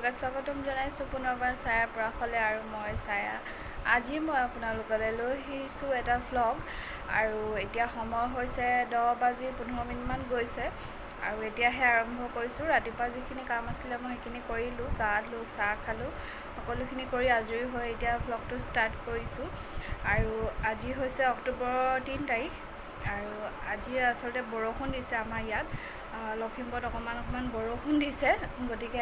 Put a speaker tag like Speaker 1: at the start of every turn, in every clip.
Speaker 1: আপোনালোকে স্বাগতম জনাইছোঁ পুনৰবাৰ ছায়াৰ প্ৰয়াসলৈ আৰু মই ছায়া। আজি মই আপোনালোকলৈ লৈ আহিছোঁ এটা ভ্লগ আৰু এতিয়া সময় হৈছে 10:15 মান গৈছে আৰু এতিয়াহে আৰম্ভ কৰিছোঁ। ৰাতিপুৱা যিখিনি কাম আছিলে মই সেইখিনি কৰিলোঁ, গা ধুলোঁ, চাহ খালোঁ, সকলোখিনি কৰি আজৰি হৈ এতিয়া ভ্লগটো ষ্টাৰ্ট কৰিছোঁ। আৰু আজি হৈছে অক্টোবৰৰ 3 তাৰিখ আৰু আজি আচলতে বৰষুণ দিছে আমাৰ ইয়াত। লখিমপুৰত অকণমান বৰষুণ দিছে, গতিকে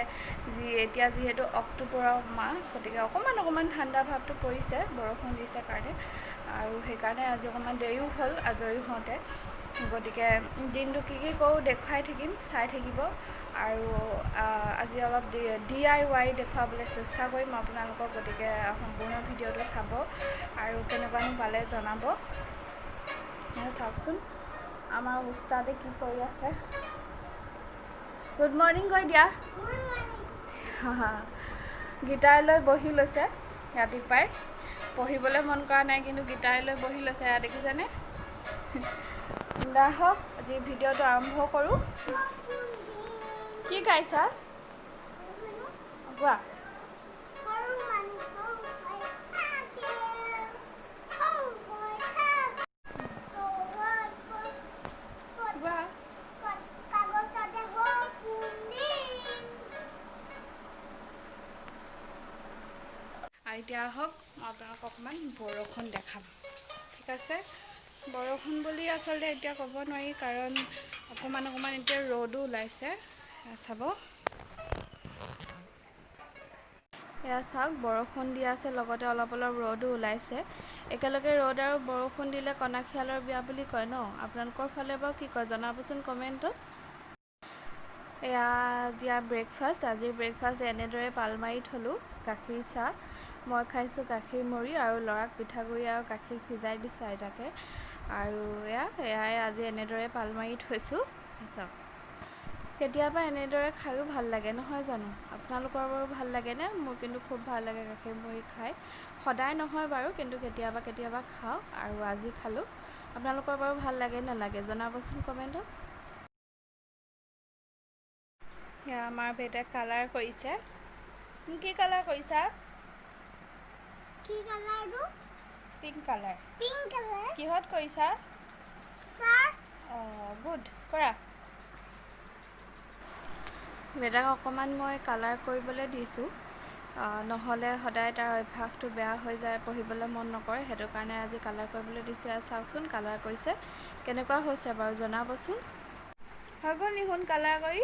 Speaker 1: এতিয়া যিহেতু অক্টোবৰৰ মাহ, গতিকে অকণমান ঠাণ্ডা ভাৱটো পৰিছে বৰষুণ দিছে কাৰণে, আৰু সেইকাৰণে আজি অকণমান দেৰিও হ'ল আজৰি হওঁতে। গতিকে দিনটো কি কৰোঁ দেখুৱাই থাকিম, চাই থাকিব। আৰু আজি অলপ DIY দেখুৱাবলৈ চেষ্টা কৰিম আপোনালোকক, গতিকে সম্পূৰ্ণ ভিডিঅ'টো চাব আৰু কেনেকুৱানো পালে জনাব। চাওকচোন আমাৰ উস্তাদে কি কৰি আছে। গুড মৰ্ণিং কৈ দিয়া। গিটাৰ লৈ বহি লৈছে, ৰাতিপুৱাই পঢ়িবলৈ মন কৰা নাই কিন্তু গিটাৰ লৈ বহি লৈছে, এয়া দেখিছেনে। হওক আজি ভিডিঅ'টো আৰম্ভ কৰোঁ। কি খাইছা কোৱা? এতিয়া আহক মই আপোনালোকক অকণমান বৰষুণ দেখাম, ঠিক আছে। বৰষুণ বুলি আচলতে এতিয়া ক'ব নোৱাৰি, কাৰণ অকণমান এতিয়া ৰ'দো ওলাইছে। চাব, এয়া চাওক বৰষুণ দি আছে, লগতে অলপ ৰ'দো ওলাইছে। একেলগে ৰ'দ আৰু বৰষুণ দিলে কণাখিয়ালৰ বিয়া বুলি কয় ন। আপোনালোকৰ ফালে বাৰু কি কয় জনাবচোন কমেণ্টত। এয়া ব্ৰেকফাষ্ট, আজিৰ ব্ৰেকফাষ্ট এনেদৰে পালমাৰি থ'লোঁ। গাখীৰ চাহ, মই খাইছোঁ গাখীৰ মুড়ি আৰু ল'ৰাক পিঠাগুড়ি আৰু গাখীৰ সিজাই দিছোঁ আইতাকে। আৰু এয়াই আজি এনেদৰে পালমাৰি থৈছোঁ। চাওক, কেতিয়াবা এনেদৰে খায়ো ভাল লাগে নহয় জানো। আপোনালোকৰ বাৰু ভাল লাগেনে? মোৰ কিন্তু খুব ভাল লাগে গাখীৰ মুড়ি খাই। সদায় নহয় বাৰু, কিন্তু কেতিয়াবা খাওঁ আৰু আজি খালোঁ। আপোনালোকৰ বাৰু ভাল লাগে নালাগে জনাবচোন কমেণ্টত। সেয়া আমাৰ বেটাই কালাৰ কৰিছে। কি কালাৰ কৰিছা?
Speaker 2: কি কালাৰটো?
Speaker 1: Pink colour.
Speaker 2: Pink colour.
Speaker 1: কিহত কৰিছা?
Speaker 2: ষ্টাৰ।
Speaker 1: গুড, কৰা। বেটাক অকণমান মই কালাৰ কৰিবলৈ দিছোঁ, নহ'লে সদায় তাৰ অভ্যাসটো বেয়া হৈ যায়, পঢ়িবলৈ মন নকৰে। সেইটো কাৰণে আজি কালাৰ কৰিবলৈ দিছোঁ। চাওকচোন কালাৰ কৰিছে, কেনেকুৱা হৈছে বাৰু জনাবচোন। হৈ গ'ল নিহুন কালাৰ কৰি?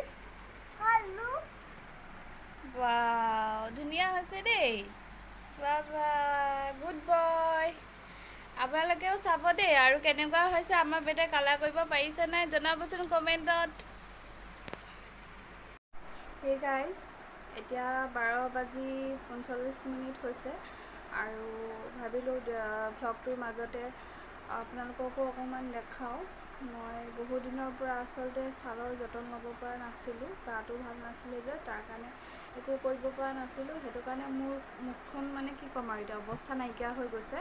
Speaker 1: ৱাও, ধুনীয়া হৈছে দেই। Good boy. আপোনালোকেও চাব দেই আৰু কেনেকুৱা হৈছে। আমাৰ বেটাই কালাৰ কৰিব পাৰিছে নাই জনাবচোন কমেণ্টত। হে গাইজ, এতিয়া 12:45 হৈছে আৰু ভাবিলোঁ ভ্লগটোৰ মাজতে আপোনালোককো অকণমান দেখাওঁ। মই বহুত দিনৰ পৰা আচলতে ছালৰ যতন ল'ব পৰা নাছিলোঁ, গাটো ভাল নাছিলে যে, তাৰ কাৰণে একো কৰিব পৰা নাছিলোঁ। সেইটো কাৰণে মোৰ মুখখন মানে কি ক'ম আৰু এতিয়া অৱস্থা নাইকিয়া হৈ গৈছে।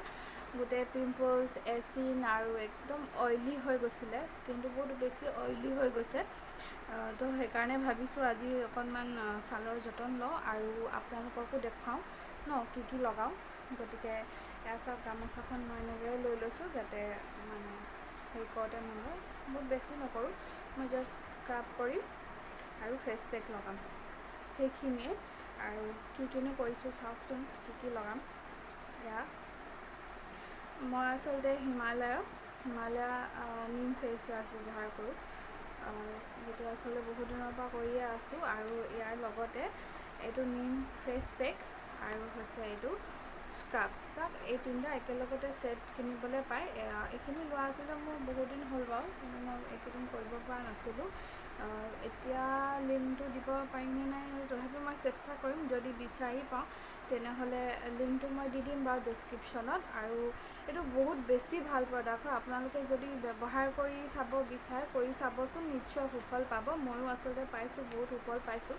Speaker 1: গোটেই পিম্পলছ, এচিন আৰু একদম অইলি হৈ গৈছিলে, স্কিনটো বহুত বেছি অইলি হৈ গৈছে। তো সেইকাৰণে ভাবিছোঁ আজি অকণমান ছালৰ যতন লওঁ আৰু আপোনালোককো দেখুৱাওঁ ন কি লগাওঁ। গতিকে এয়া চাওক, গামোচাখন মই এনেদৰে লৈ লৈছোঁ যাতে মানে হেৰি কৰোঁতে নলয়, বহুত বেছি নকৰোঁ। মই জাষ্ট স্ক্ৰাব কৰিম আৰু ফেচ পেক লগাম, সেইখিনিয়ে। আৰু কিনো কৰিছোঁ চাওকচোন, কি লগাম। এয়া মই আচলতে হিমালয়া নিম ফেচ ৱাছ ব্যৱহাৰ কৰোঁ, যিটো আচলতে বহুত দিনৰ পৰা কৰিয়ে আছোঁ। আৰু ইয়াৰ লগতে এইটো নিম ফেচ পেক আৰু হৈছে এইটো স্ক্ৰাব। চাওক, এই তিনিটা একেলগতে ছেট কিনিবলৈ পায়। এইখিনি লোৱা আছিলে মোৰ বহুত দিন হ'ল বাৰু, কিন্তু মই এইকেইদিন কৰিব পৰা নাছিলোঁ। এতিয়া লিংকটো দিব পাৰিমনে নাই, তথাপিও মই চেষ্টা কৰিম। যদি বিচাৰি পাওঁ তেনেহ'লে লিংকটো মই দি দিম বাৰু ডেছক্ৰিপশ্যনত। আৰু এইটো বহুত বেছি ভাল প্ৰডাক্ট হয়। আপোনালোকে যদি ব্যৱহাৰ কৰি চাব বিচাৰে, কৰি চাবচোন, নিশ্চয় সুফল পাব। ময়ো আচলতে পাইছোঁ, বহুত সুফল পাইছোঁ।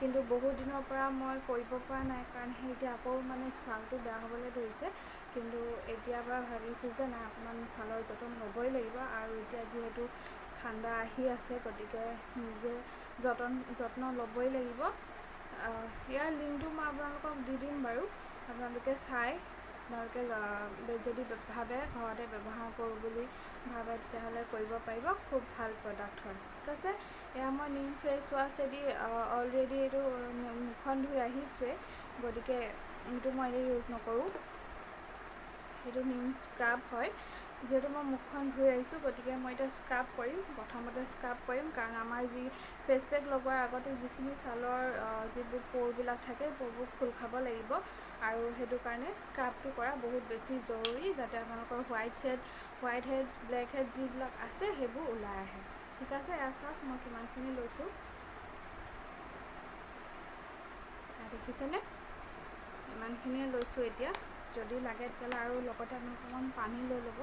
Speaker 1: কিন্তু বহুত দিনৰ পৰা মই কৰিব পৰা নাই কাৰণেহে এতিয়া আকৌ মানে ছালটো বেয়া হ'বলৈ ধৰিছে। কিন্তু এতিয়াৰ পৰা ভাবিছোঁ যে নাই, অকণমান ছালৰ যতন ল'বই লাগিব। আৰু এতিয়া যিহেতু ঠাণ্ডা আহি আছে, গতিকে নিজে যত্ন ল'বই লাগিব। ইয়াৰ লিংকটো মই আপোনালোকক দি দিম বাৰু, আপোনালোকে চাই ভালকৈ যদি ভাবে ঘৰতে ব্যৱহাৰ কৰোঁ বুলি ভাবে তেতিয়াহ'লে কৰিব পাৰিব। খুব ভাল প্ৰডাক্ট হয়। ঠিক আছে, এয়া মই নিম ফেচ ৱাছেদি অলৰেডি এইটো মুখখন ধুই আহিছোঁৱেই, গতিকে এইটো মই এতিয়া ইউজ নকৰোঁ। সেইটো নিম স্ক্ৰাব হয়। যিহেতু মই মুখখন ধুই আহিছোঁ, গতিকে মই এতিয়া স্ক্ৰাব কৰিম। প্ৰথমতে স্ক্ৰাব কৰিম, কাৰণ আমাৰ যি ফেচ পেক লগোৱাৰ আগতে যিখিনি ছালৰ যিবোৰ প'ৰবিলাক থাকে, প'ৰবোৰ খোল খাব লাগিব, আৰু সেইটো কাৰণে স্ক্ৰাবটো কৰা বহুত বেছি জৰুৰী, যাতে আপোনালোকৰ হোৱাইট হেডছ, ব্লেক হেডছ যিবিলাক আছে সেইবোৰ ওলাই আহে। ঠিক আছে, এয়া চাওক মই কিমানখিনি লৈছোঁ, দেখিছেনে? ইমানখিনিয়ে লৈছোঁ। এতিয়া যদি লাগে তেতিয়াহ'লে আৰু লগতে আপোনালোকে অকণমান পানী লৈ ল'ব।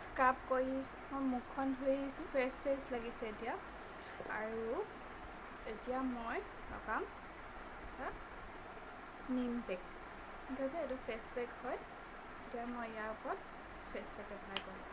Speaker 1: স্ক্ৰাব কৰি মই মুখখন ধুই আহিছোঁ, ফ্ৰেছ লাগিছে এতিয়া। আৰু এতিয়া মই লগাম এটা নিম পেক। ঠিক আছে, এইটো ফেচ পেক হয়। এতিয়া মই ইয়াৰ ওপৰত ফেচ পেক এপ্লাই কৰিম।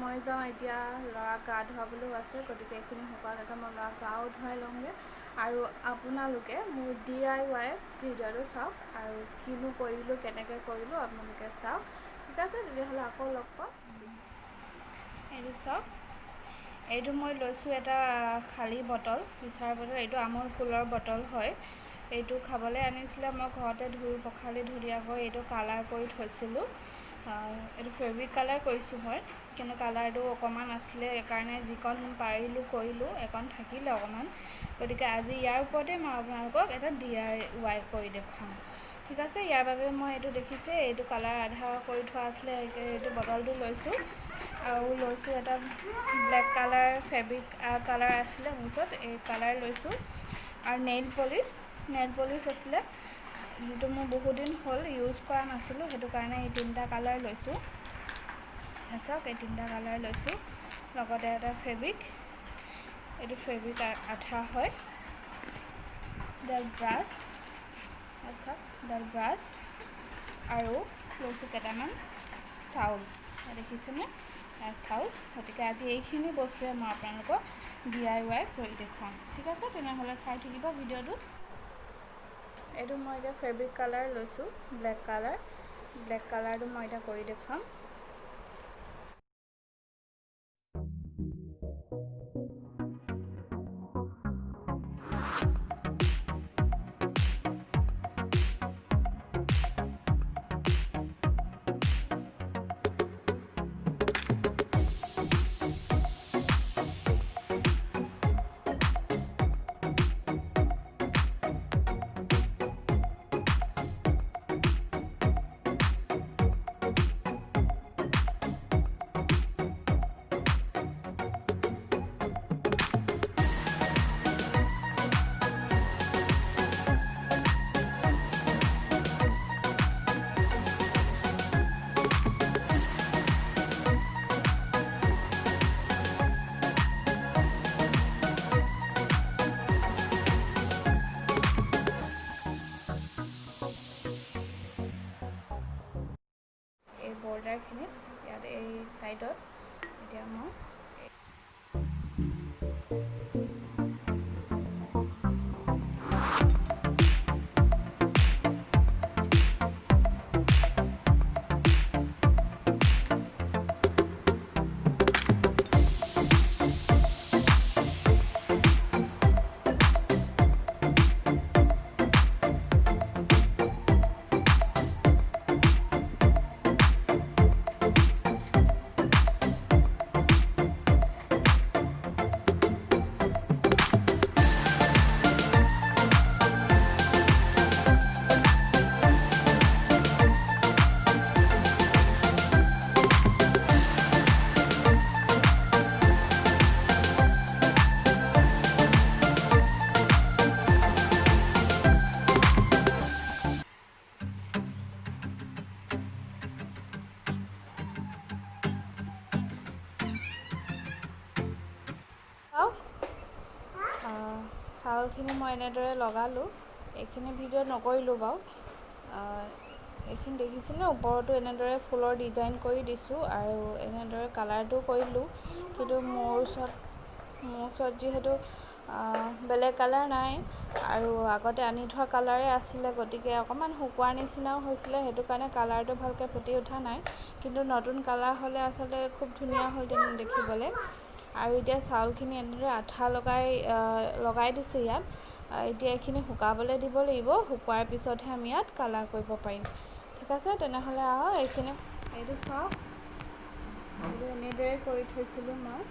Speaker 1: মই যাওঁ এতিয়া, ল'ৰাক গা ধুৱাবলৈও আছে, গতিকে এইখিনি শুকোৱালৈকে মই ল'ৰাক গাও ধুৱাই লওঁগৈ। আৰু আপোনালোকে মোৰ DIY ভিডিঅ'টো চাওক, আৰু কিনো কৰিলোঁ, কেনেকৈ কৰিলোঁ আপোনালোকে চাওক। ঠিক আছে, তেতিয়াহ'লে আকৌ লগ পাম। এইটো চাওক, এইটো মই লৈছোঁ এটা খালী বটল, চিচাৰ বটল। এইটো আমুল কুলৰ বটল হয়। এইটো খাবলৈ আনিছিলে, মই ঘৰতে ধুই পখালি ধুনীয়াকৈ এইটো কালাৰ কৰি থৈছিলোঁ। এইটো ফেব্ৰিক কালাৰ কৰিছোঁ মই, কিন্তু কালাৰটো অকণমান আছিলে, সেইকাৰণে যিকণ পাৰিলোঁ কৰিলোঁ, একণ থাকিলে অকণমান। গতিকে আজি ইয়াৰ ওপৰতে মই আপোনালোকক এটা DIY কৰি দেখুৱাম। ঠিক আছে, ইয়াৰ বাবে মই এইটো দেখিছে, এইটো কালাৰ আধা কৰি থোৱা আছিলে, এইটো বটলটো লৈছোঁ। আৰু লৈছোঁ এটা ব্লেক কালাৰ ফেব্ৰিক কালাৰ আছিলে মোৰ ওচৰত, এই কালাৰ লৈছোঁ। আৰু নেইল পলিচ আছিলে, যিটো মোৰ বহুত দিন হ'ল ইউজ কৰা নাছিলোঁ, সেইটো কাৰণে এই তিনিটা কালাৰ লৈছোঁ। চাওক, এই তিনিটা কালাৰ লৈছোঁ, লগতে এটা ফেব্ৰিক, এইটো ফেব্ৰিক আঠা হয়। ডাল ব্ৰাছ, চাওক ডাল ব্ৰাছ, আৰু লৈছোঁ কেইটামান চাউল, দেখিছেনে চাউল। গতিকে আজি এইখিনি বস্তুৰে মই আপোনালোকক DIY কৰি দেখুৱাম। ঠিক আছে, তেনেহ'লে চাই থাকিব ভিডিঅ'টো। এইটো মই এতিয়া ফেব্ৰিক কালাৰ লৈছোঁ, ব্লেক কালাৰটো মই এতিয়া কৰি দেখুৱাম। এই বৰ্ডাৰখিনিত ইয়াত এই ছাইডত এতিয়া মই চাউলখিনি মই এনেদৰে লগালোঁ। এইখিনি ভিডিঅ' নকৰিলোঁ বাৰু। এইখিনি দেখিছেনে, ওপৰতো এনেদৰে ফুলৰ ডিজাইন কৰি দিছোঁ আৰু এনেদৰে কালাৰটো কৰিলোঁ। কিন্তু মোৰ ওচৰত যিহেতু বেলেগ কালাৰ নাই আৰু আগতে আনি থোৱা কালাৰে আছিলে, গতিকে অকণমান শুকোৱাৰ নিচিনাও হৈছিলে, সেইটো কাৰণে কালাৰটো ভালকৈ ফুটি উঠা নাই। কিন্তু নতুন কালাৰ হ'লে আচলতে খুব ধুনীয়া হ'লহেঁতেন দেখিবলৈ। আৰু এতিয়া চাউলখিনি এনেদৰে আঠা লগাই দিছোঁ ইয়াত। এতিয়া এইখিনি শুকাবলৈ দিব লাগিব, শুকোৱাৰ পিছতহে আমি ইয়াত কালাৰ কৰিব পাৰিম। ঠিক আছে, তেনেহ'লে এইটো চাওক, এইটো এনেদৰে কৰি থৈছিলোঁ মই।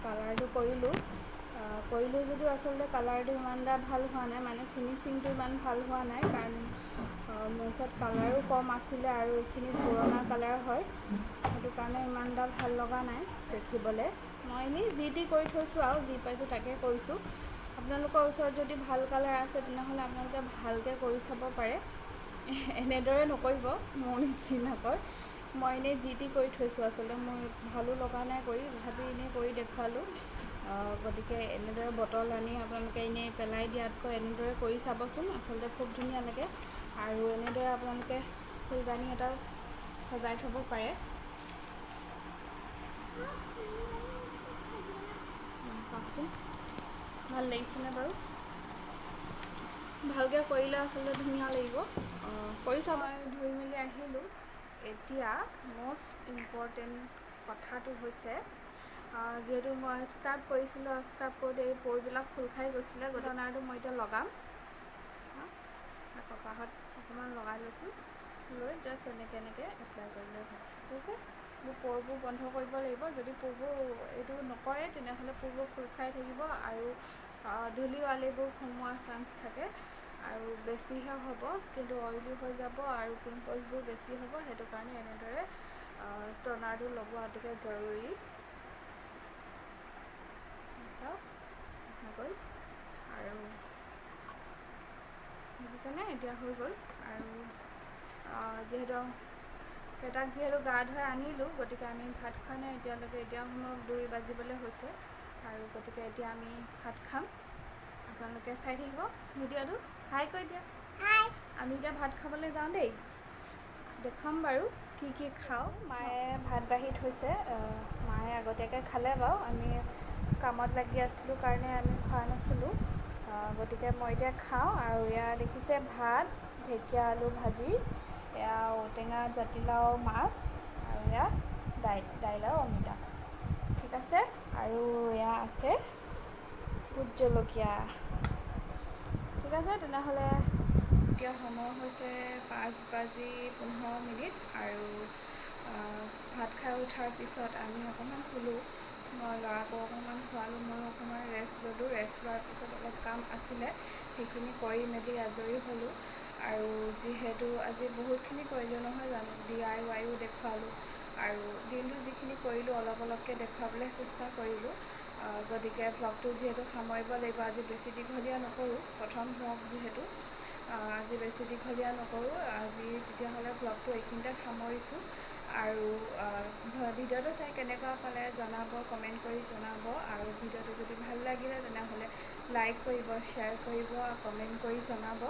Speaker 1: কালাৰটো কৰিলোঁ যদিও আচলতে কালাৰটো ইমান এটা ভাল হোৱা নাই, মানে ফিনিচিংটো ইমান ভাল হোৱা নাই, কাৰণ মোৰ ওচৰত কালাৰো কম আছিলে আৰু এইখিনি পুৰণা কালাৰ হয়, সেইটো কাৰণে ইমান এটা ভাল লগা নাই দেখিবলৈ। মই এনেই যি টি কৰি থৈছোঁ আৰু যি পাইছোঁ তাকে কৰিছোঁ। আপোনালোকৰ ওচৰত যদি ভাল কালাৰ আছে তেনেহ'লে আপোনালোকে ভালকৈ কৰি চাব পাৰে। এনেদৰে নকৰিব মোৰ নিচিনাকৈ। মই এনেই যি টি কৰি থৈছোঁ, আচলতে মোৰ ভালো লগা নাই কৰি, তথাপি এনেই কৰি দেখুৱালোঁ। গতিকে এনেদৰে বটল আনি আপোনালোকে এনেই পেলাই দিয়াতকৈ এনেদৰে কৰি চাবচোন, আচলতে খুব ধুনীয়া লাগে। আৰু এনেদৰে আপোনালোকে ফুলদানি এটা সজাই থ'ব পাৰে। চাওকচোন, ভাল লাগিছেনে বাৰু? ভালকৈ কৰিলে আচলতে ধুনীয়া লাগিব। কৰি চাব। মই ধুই মেলি আহিলোঁ। এতিয়া মষ্ট ইম্পৰ্টেণ্ট কথাটো হৈছে, যিহেতু মই স্ক্ৰাব কৰিছিলোঁ, স্ক্ৰাব কৰোঁতে এই পৰবিলাক খোল খাই গৈছিলে, গতিকে টনাৰটো মই এতিয়া লগাম। কপাহত অকণমান লগাই লৈছোঁ, লৈ জাষ্ট এনেকৈ এপ্লাই কৰিলে হয়। ঠিক আছে, মোৰ পৰবোৰ বন্ধ কৰিব লাগিব। যদি পৰবোৰ এইটো নকৰে তেনেহ'লে পৰবোৰ খোল খাই থাকিব আৰু ধূলি বালিবোৰ সোমোৱাৰ চান্স থাকে আৰু বেছিহে হ'ব, স্কিনটো অইলি হৈ যাব আৰু পিম্পলছবোৰ বেছি হ'ব। সেইটো কাৰণে এনেদৰে টনাৰটো লগোৱা অতিকে জৰুৰী। চাওক, হৈ গ'ল আৰু সেইকাৰণে এতিয়া হৈ গ'ল। আৰু যিহেতু গা ধুৱাই আনিলোঁ, গতিকে আমি ভাত খোৱা নাই এতিয়ালৈকে। এতিয়া সময় 2 বাজিবলৈ হৈছে আৰু গতিকে এতিয়া আমি ভাত খাম। আপোনালোকে চাই থাকিব ভিডিঅ'টো। হাই কৈ দিয়া। আমি এতিয়া ভাত খাবলৈ যাওঁ দেই। দেখাম বাৰু কি খাওঁ। মায়ে ভাত বাঢ়ি থৈছে, মায়ে আগতীয়াকৈ খালে বাৰু, আমি কামত লাগি আছিলোঁ কাৰণে আমি খোৱা নাছিলোঁ। গতিকে মই এতিয়া খাওঁ। আৰু এয়া দেখিছে ভাত, ঢেকীয়া আলু ভাজি, এয়া ঔটেঙা জাতিলাও মাছ, আৰু এয়া দাইল আৰু অমিতা। ঠিক আছে, আৰু এয়া আছে ভোট জলকীয়া। ঠিক আছে, তেনেহ'লে এতিয়া সময় হৈছে 5:15 আৰু ভাত খাই উঠাৰ পিছত আমি অকণমান শুলোঁ। মই ল'ৰাকো অকণমান খোৱালোঁ, ময়ো অকণমান ৰেষ্ট ল'লোঁ। ৰেষ্ট লোৱাৰ পিছত অলপ কাম আছিলে, সেইখিনি কৰি মেলি আজৰি হ'লোঁ। আৰু যিহেতু আজি বহুতখিনি কৰিলোঁ নহয় জানো, DIYও দেখুৱালোঁ, আৰু দিনটো যিখিনি কৰিলোঁ অলপকৈ দেখুৱাবলৈ চেষ্টা কৰিলোঁ। গতিকে ভ্লগটো যিহেতু সামৰিব লাগিব, আজি বেছি দীঘলীয়া নকৰোঁ, প্ৰথম ভ্লগ যিহেতু আজি বেছি দীঘলীয়া নকৰোঁ। আজি তেতিয়াহ'লে ভ্লগটো এইখিনিতে সামৰিছোঁ। আৰু ভিডিঅ'টো চাই কেনেকুৱা পালে জনাব, কমেণ্ট কৰি জনাব। আৰু ভিডিঅ'টো যদি ভাল লাগিলে তেনেহ'লে লাইক কৰিব, শ্বেয়াৰ কৰিব, কমেণ্ট কৰি জনাব।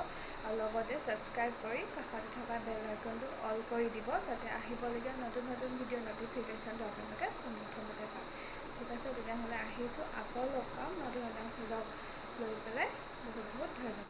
Speaker 1: আৰু লগতে ছাবস্ক্ৰাইব কৰি কাষত থকা বেল আইকনটো অল কৰি দিব, যাতে আহিবলগীয়া নতুন ভিডিঅ'ৰ ন'টিফিকেশ্যনটো আপোনালোকে পোনপ্ৰথমতে পায়। ঠিক আছে, তেতিয়াহ'লে আহিছোঁ, আকৌ লগ পাম নতুন ভ্লগ লৈ পেলাই। বহুত ধন্যবাদ।